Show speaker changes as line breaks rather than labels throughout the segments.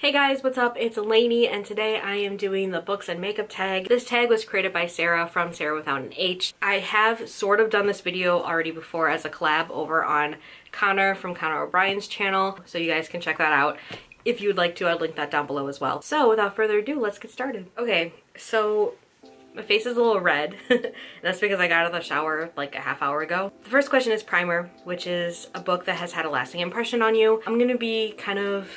Hey guys, what's up? It's Lainey and today I am doing the books and makeup tag. This tag was created by Sarah from Sarah without an H. I have sort of done this video already before as a collab over on Connor from Connor O'Brien's channel, so you guys can check that out. If you would like to, I'll link that down below as well. So without further ado, let's get started. Okay, so my face is a little red. That's because I got out of the shower like a half hour ago. The first question is primer, which is a book that has had a lasting impression on you. I'm gonna be kind of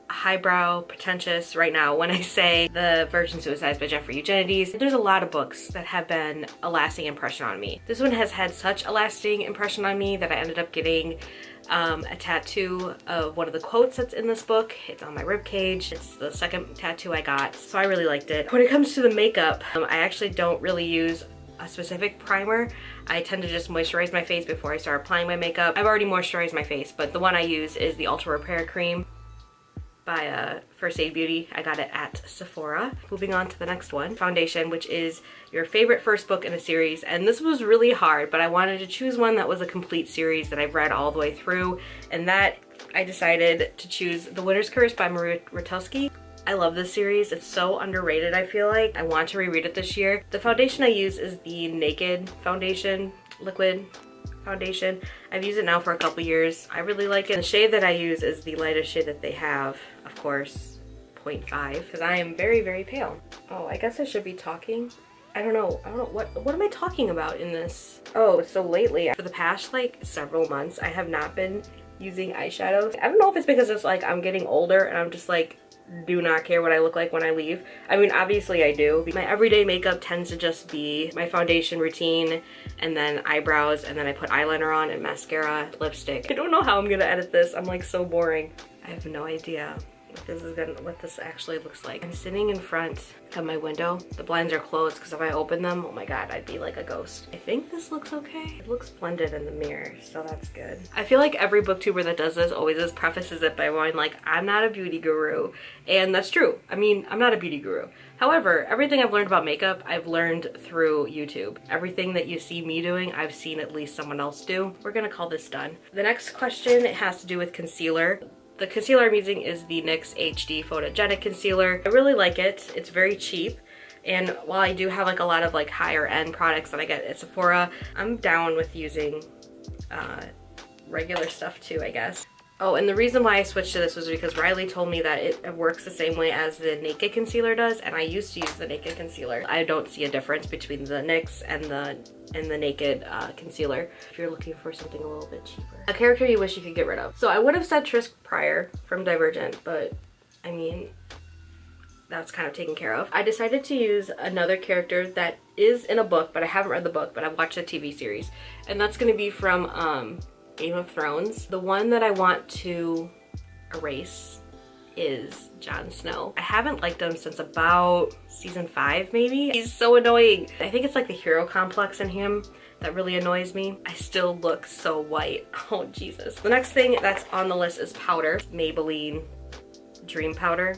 highbrow, pretentious right now when I say The Virgin Suicides by Jeffrey Eugenides. There's a lot of books that have been a lasting impression on me. This one has had such a lasting impression on me that I ended up getting a tattoo of one of the quotes that's in this book. It's on my ribcage. It's the second tattoo I got, so I really liked it. When it comes to the makeup, I actually don't really use a specific primer. I tend to just moisturize my face before I start applying my makeup. I've already moisturized my face, but the one I use is the Ultra Repair Cream by First Aid Beauty. I got it at Sephora. Moving on to the next one, foundation, which is your favorite first book in a series. And this was really hard, but I wanted to choose one that was a complete series that I've read all the way through. And that I decided to choose The Winter's Curse by Maria Rutelsky. I love this series. It's so underrated, I feel like. I want to reread it this year. The foundation I use is the Naked foundation, liquid foundation. I've used it now for a couple years. I really like it. The shade that I use is the lightest shade that they have, of course, 0.5, because I am very, very pale. Oh, I guess I should be talking. I don't know what am I talking about in this? Oh, so lately, for the past like several months, I have not been using eyeshadows. I don't know if it's because it's like I'm getting older and I'm just like, do not care what I look like when I leave. I mean, obviously I do. My everyday makeup tends to just be my foundation routine and then eyebrows, and then I put eyeliner on and mascara, lipstick. I don't know how I'm gonna edit this. I'm like so boring. I have no idea what this actually looks like. I'm sitting in front of my window. The blinds are closed because if I open them, oh my god, I'd be like a ghost. I think this looks okay. It looks blended in the mirror, so that's good. I feel like every booktuber that does this always just prefaces it by going like, I'm not a beauty guru. And that's true. I mean, I'm not a beauty guru. However, everything I've learned about makeup, I've learned through YouTube. Everything that you see me doing, I've seen at least someone else do. We're gonna call this done. The next question, it has to do with concealer. The concealer I'm using is the NYX HD Photogenic Concealer. I really like it. It's very cheap. And while I do have like a lot of like higher end products that I get at Sephora, I'm down with using regular stuff too, I guess. Oh, and the reason why I switched to this was because Riley told me that it works the same way as the Naked Concealer does, and I used to use the Naked Concealer. I don't see a difference between the NYX and the Naked Concealer if you're looking for something a little bit cheaper. A character you wish you could get rid of. So I would have said Trish Pryor from Divergent, but I mean, that's kind of taken care of. I decided to use another character that is in a book, but I haven't read the book, but I've watched the TV series. And that's gonna be from Game of Thrones. The one that I want to erase is Jon Snow. I haven't liked him since about season 5 maybe. He's so annoying. I think it's like the hero complex in him that really annoys me. I still look so white. Oh Jesus. The next thing that's on the list is powder. Maybelline Dream Powder.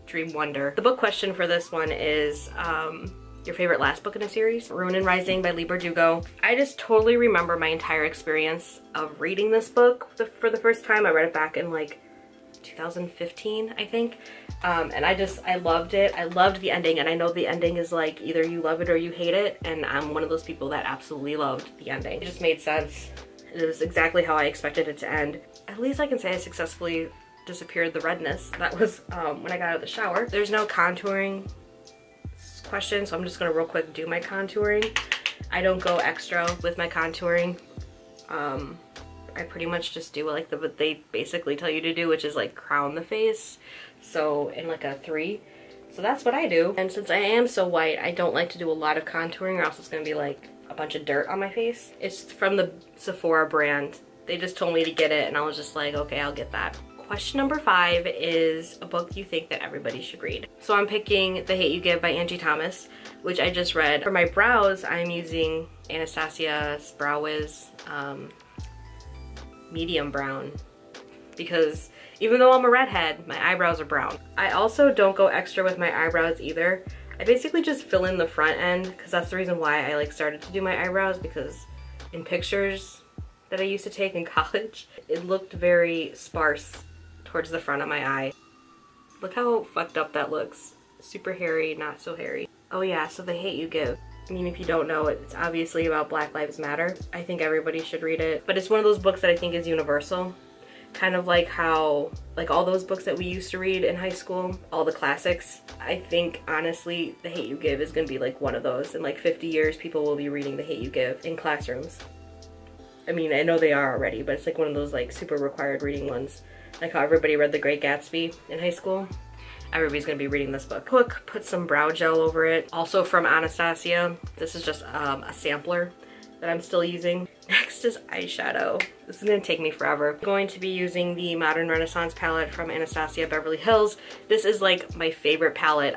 Dream Wonder. The book question for this one is your favorite last book in a series? Ruin and Rising by Leigh Bardugo. I just totally remember my entire experience of reading this book for the first time. I read it back in like 2015, I think. And I loved it. I loved the ending, and I know the ending is like either you love it or you hate it, and I'm one of those people that absolutely loved the ending. It just made sense. It was exactly how I expected it to end. At least I can say I successfully disappeared the redness. That was when I got out of the shower. There's no contouring question, so I'm just gonna real quick do my contouring. I don't go extra with my contouring. I pretty much just do like what they basically tell you to do, which is like crown the face, so in like a 3. So that's what I do. And since I am so white, I don't like to do a lot of contouring or else it's gonna be like a bunch of dirt on my face. It's from the Sephora brand. They just told me to get it and I was just like, okay, I'll get that. Question number 5 is a book you think that everybody should read. So I'm picking The Hate U Give by Angie Thomas, which I just read. For my brows, I'm using Anastasia's Brow Wiz medium brown, because even though I'm a redhead, my eyebrows are brown. I also don't go extra with my eyebrows either. I basically just fill in the front end, because that's the reason why I like started to do my eyebrows, because in pictures that I used to take in college, it looked very sparse towards the front of my eye. Look how fucked up that looks. Super hairy, not so hairy. Oh yeah, so The Hate You Give. I mean, if you don't know, it's obviously about Black Lives Matter. I think everybody should read it. But it's one of those books that I think is universal. Kind of like how, like all those books that we used to read in high school, all the classics. I think, honestly, The Hate You Give is gonna be like one of those. In like 50 years, people will be reading The Hate You Give in classrooms. I mean, I know they are already, but it's like one of those like super required reading ones. Like how everybody read The Great Gatsby in high school. Everybody's gonna be reading this book. Put some brow gel over it. Also from Anastasia. This is just a sampler that I'm still using. Next is eyeshadow. This is gonna take me forever. I'm going to be using the Modern Renaissance palette from Anastasia Beverly Hills. This is like my favorite palette.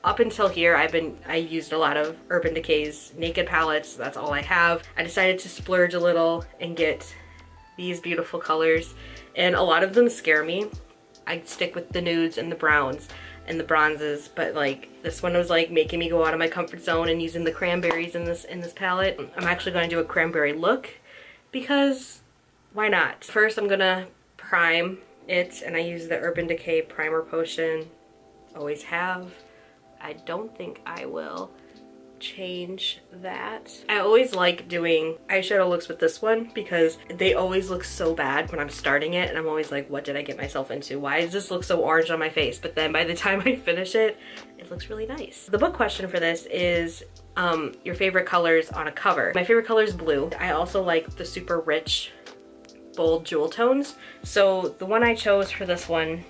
Up until here, I used a lot of Urban Decay's Naked palettes. That's all I have. I decided to splurge a little and get these beautiful colors. And a lot of them scare me. I stick with the nudes and the browns and the bronzes, but like this one was like making me go out of my comfort zone and using the cranberries in this palette. I'm actually going to do a cranberry look because why not? First I'm gonna prime it, and I use the Urban Decay primer potion. Always have. I don't think I will change that. I always like doing eyeshadow looks with this one because they always look so bad when I'm starting it, and I'm always like, what did I get myself into? Why does this look so orange on my face? But then by the time I finish it, it looks really nice. The book question for this is your favorite colors on a cover. My favorite color is blue. I also like the super rich, bold jewel tones. So the one I chose for this one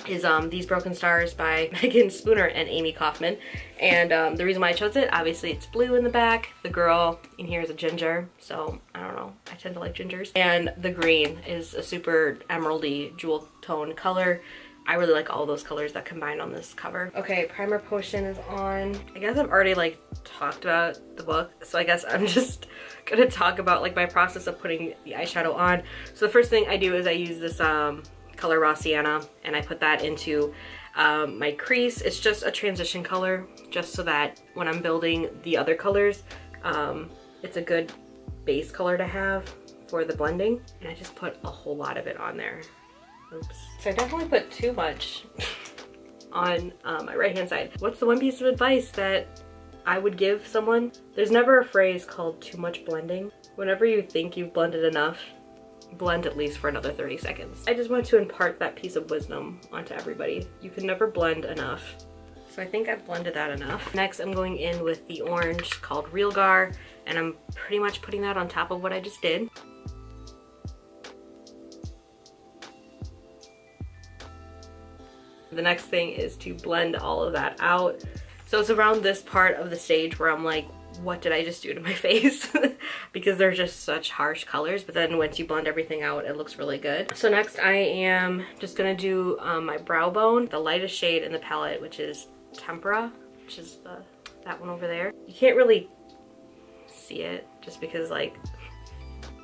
is These Broken Stars by Megan Spooner and Amy Kaufman. And the reason why I chose it, obviously it's blue in the back. The girl in here is a ginger, so I don't know, I tend to like gingers. And the green is a super emeraldy jewel tone color. I really like all those colors that combine on this cover. Okay, primer potion is on. I guess I've already like talked about the book, so I guess I'm just gonna talk about like my process of putting the eyeshadow on. So the first thing I do is I use this color Raw Sienna, and I put that into my crease. It's just a transition color, just so that when I'm building the other colors, it's a good base color to have for the blending. And I just put a whole lot of it on there. Oops. So I definitely put too much on my right hand side. What's the one piece of advice that I would give someone? There's never a phrase called too much blending. Whenever you think you've blended enough, blend at least for another 30 seconds. I just want to impart that piece of wisdom onto everybody. You can never blend enough. So I think I've blended that enough. Next, I'm going in with the orange called Real Gar, and I'm pretty much putting that on top of what I just did. The next thing is to blend all of that out. So it's around this part of the stage where I'm like, what did I just do to my face? Because they're just such harsh colors, but then once you blend everything out, it looks really good. So next I am just gonna do my brow bone, the lightest shade in the palette, which is Tempera, which is that one over there. You can't really see it just because like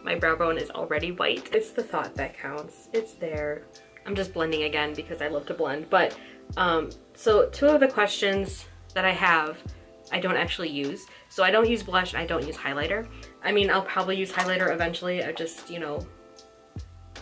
my brow bone is already white. It's the thought that counts. It's there. I'm just blending again because I love to blend. But so two of the questions that I have, I don't actually use. So I don't use blush, and I don't use highlighter. I mean, I'll probably use highlighter eventually. I just, you know,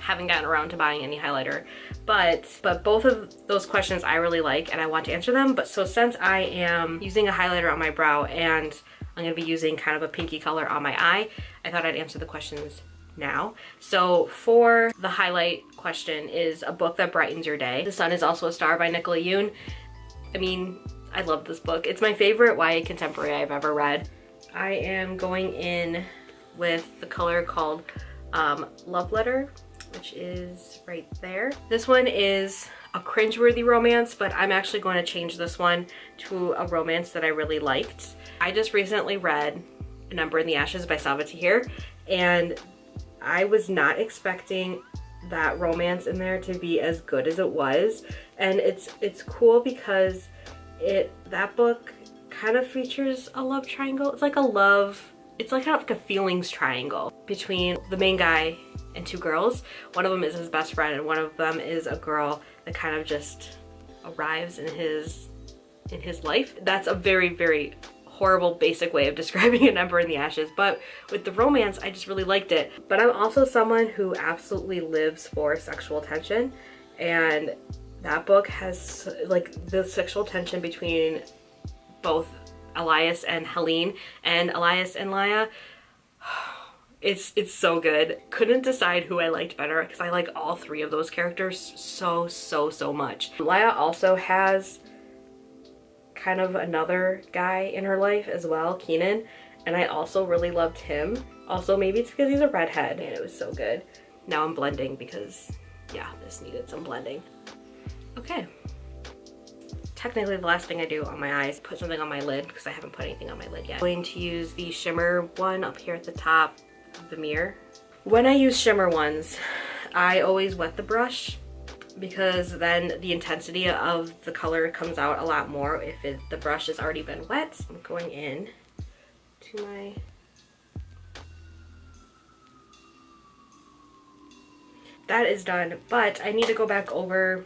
haven't gotten around to buying any highlighter. But both of those questions I really like, and I want to answer them. But so since I am using a highlighter on my brow and I'm gonna be using kind of a pinky color on my eye, I thought I'd answer the questions now. So for the highlight question is A Book That Brightens Your Day. The Sun Is Also a Star by Nicola Yoon. I mean, I love this book. It's my favorite YA contemporary I've ever read. I am going in with the color called Love Letter, which is right there. This one is a cringeworthy romance, but I'm actually going to change this one to a romance that I really liked. I just recently read An Ember in the Ashes by Saava Tahir, and I was not expecting that romance in there to be as good as it was. And it's cool because that book kind of features a love triangle. It's like kind of like a feelings triangle between the main guy and two girls. One of them is his best friend, and one of them is a girl that kind of just arrives in his life. That's a very, very horrible basic way of describing An Ember in the Ashes, but with the romance, I just really liked it. But I'm also someone who absolutely lives for sexual tension, and That book has like the sexual tension between both Elias and Helene and Elias and Laya. It's so good. Couldn't decide who I liked better because I like all three of those characters so much. Laya also has kind of another guy in her life as well, Keenan, and I also really loved him. Also, maybe it's because he's a redhead, and it was so good. Now I'm blending because, yeah, this needed some blending. Okay. Technically the last thing I do on my eyes, put something on my lid because I haven't put anything on my lid yet. I'm going to use the shimmer one up here at the top of the mirror. When I use shimmer ones, I always wet the brush because then the intensity of the color comes out a lot more if the brush has already been wet. I'm going in to my... That is done, but I need to go back over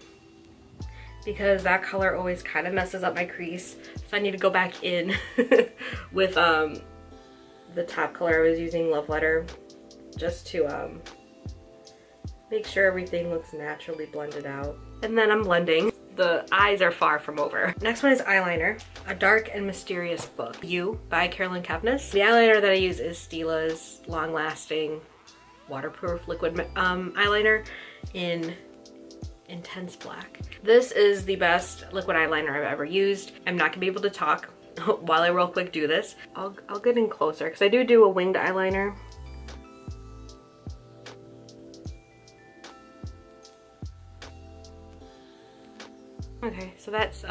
because that color always kind of messes up my crease. So I need to go back in with the top color I was using, Love Letter, just to make sure everything looks naturally blended out. And then I'm blending. The eyes are far from over. Next one is eyeliner, A Dark and Mysterious Book. You by Carolyn Kepnes. The eyeliner that I use is Stila's long-lasting waterproof liquid eyeliner in Intense Black. This is the best liquid eyeliner I've ever used. I'm not gonna be able to talk while I real quick do this. I'll get in closer because I do a winged eyeliner. Okay, so that's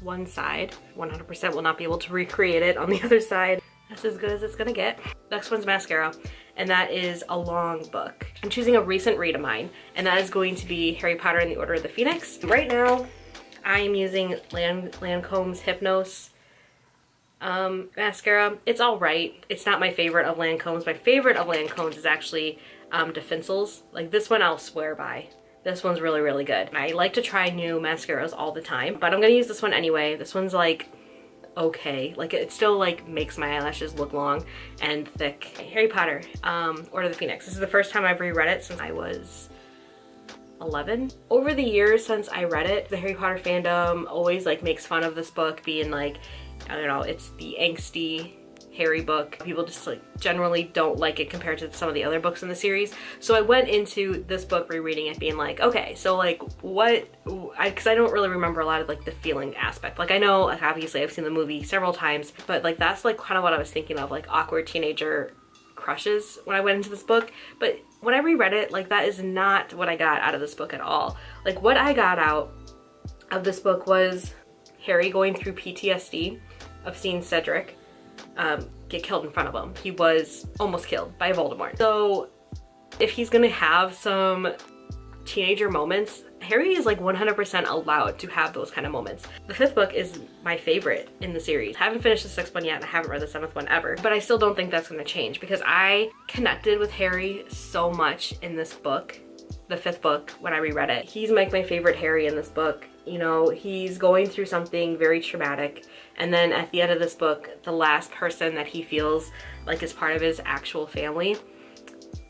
one side. 100% will not be able to recreate it on the other side. That's as good as it's gonna get. Next one's mascara, and that is a long book. I'm choosing a recent read of mine, and that is going to be Harry Potter and the Order of the Phoenix. Right now, I am using Lancome's Hypnose mascara. It's all right. It's not my favorite of Lancome's. My favorite of Lancome's is actually Defensel's. Like, this one I'll swear by. This one's really good. I like to try new mascaras all the time, but I'm gonna use this one anyway. This one's like okay, like it still like makes my eyelashes look long and thick. Harry Potter, Order of the Phoenix. This is the first time I've reread it since I was 11. Over the years since I read it, the Harry Potter fandom always like makes fun of this book being like, I don't know, it's the angsty Harry book. People just like generally don't like it compared to some of the other books in the series. So I went into this book rereading it being like, okay, so like what, because I don't really remember a lot of like the feeling aspect. Like I know, like obviously I've seen the movie several times, but like that's like kind of what I was thinking of, like awkward teenager crushes when I went into this book. But when I reread it, like that is not what I got out of this book at all. Like what I got out of this book was Harry going through PTSD of seeing Cedric get killed in front of him. He was almost killed by Voldemort. So if he's gonna have some teenager moments, Harry is like 100% allowed to have those kind of moments. The 5th book is my favorite in the series. I haven't finished the 6th one yet, and I haven't read the 7th one ever, but I still don't think that's gonna change because I connected with Harry so much in this book, the 5th book, when I reread it. He's like my favorite Harry in this book. You know, he's going through something very traumatic, and then at the end of this book, the last person that he feels like is part of his actual family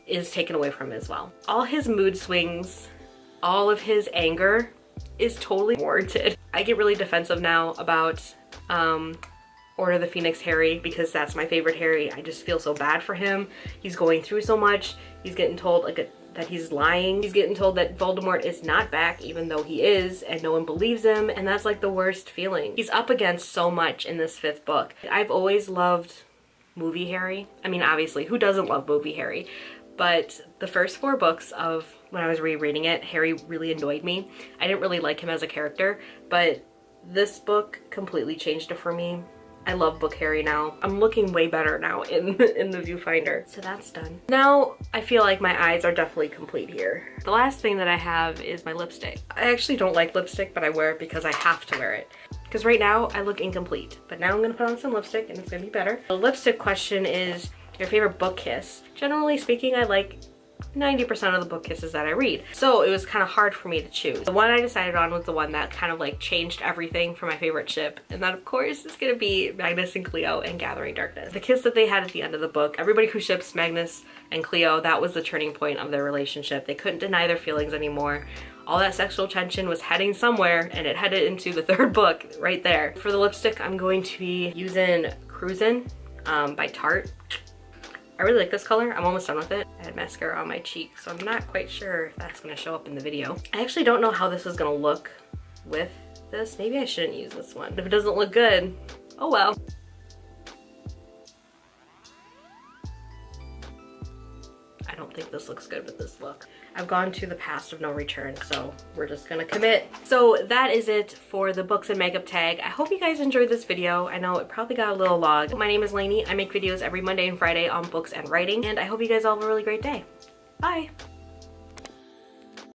is taken away from him as well. All his mood swings, all of his anger is totally warranted. I get really defensive now about Order of the Phoenix Harry because that's my favorite Harry. I just feel so bad for him. He's going through so much. He's getting told like that he's lying. He's getting told that Voldemort is not back even though he is, and no one believes him, and that's like the worst feeling. He's up against so much in this 5th book. I've always loved movie Harry. I mean, obviously, who doesn't love movie Harry? But the first 4 books of when I was rereading it, Harry really annoyed me. I didn't really like him as a character, but this book completely changed it for me. I love book Harry now. I'm looking way better now in the viewfinder. So that's done. Now I feel like my eyes are definitely complete here. The last thing that I have is my lipstick. I actually don't like lipstick, but I wear it because I have to wear it. Because right now I look incomplete, but now I'm gonna put on some lipstick and it's gonna be better. The lipstick question is your favorite book kiss. Generally speaking, I like 90% of the book kisses that I read. So it was kind of hard for me to choose. The one I decided on was the one that kind of like changed everything for my favorite ship. And that of course is gonna be Magnus and Cleo and Gathering Darkness. The kiss that they had at the end of the book, everybody who ships Magnus and Cleo, that was the turning point of their relationship. They couldn't deny their feelings anymore. all that sexual tension was heading somewhere, and it headed into the third book right there. For the lipstick, I'm going to be using Cruisin by Tarte. I really like this color. I'm almost done with it. I had mascara on my cheek, so I'm not quite sure if that's gonna show up in the video. I actually don't know how this is gonna look with this. Maybe I shouldn't use this one. If it doesn't look good, oh well. I don't think this looks good with this look. I've gone to the past of no return, so we're just gonna commit. So that is it for the books and makeup tag. I hope you guys enjoyed this video. I know it probably got a little long. My name is Lainey. I make videos every Monday and Friday on books and writing, and I hope you guys all have a really great day. Bye.